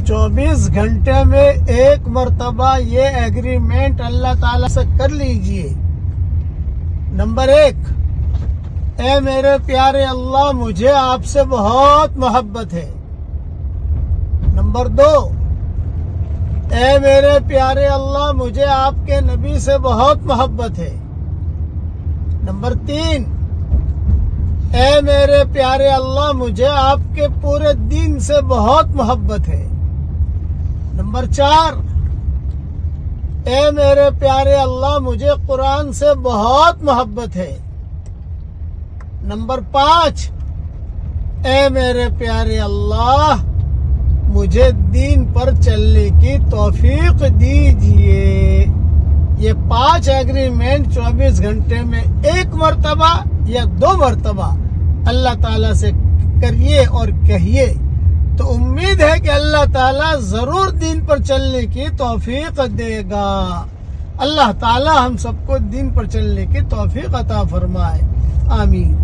24 گھنٹے میں ایک مرتبہ یہ ایگریمنٹ اللہ تعالیٰ سے کر لیجئے۔ نمبر 1، اے میرے پیارے اللہ مجھے آپ سے بہت محبت ہے۔ نمبر 2، اے میرے پیارے اللہ مجھے آپ کے نبی سے بہت محبت ہے۔ نمبر 3، اے میرے پیارے اللہ مجھے آپ کے پورے دین سے بہت محبت ہے۔ نمبر 4، اے میرے پیارے اللہ مجھے قرآن سے بہت محبت ہے۔ نمبر 5، اے میرے پیارے اللہ مجھے دین پر چلنے کی توفیق دیجئے۔ یہ 5 ایگریمنٹ 24 گھنٹے میں ایک مرتبہ یا 2 مرتبہ اللہ تعالیٰ سے کریے اور کہیے، تو امید ہے کہ اللہ تعالیٰ ضرور دین پر چلنے کی توفیق دے گا۔ اللہ تعالیٰ ہم سب کو دین پر چلنے کی توفیق عطا فرمائے، آمین۔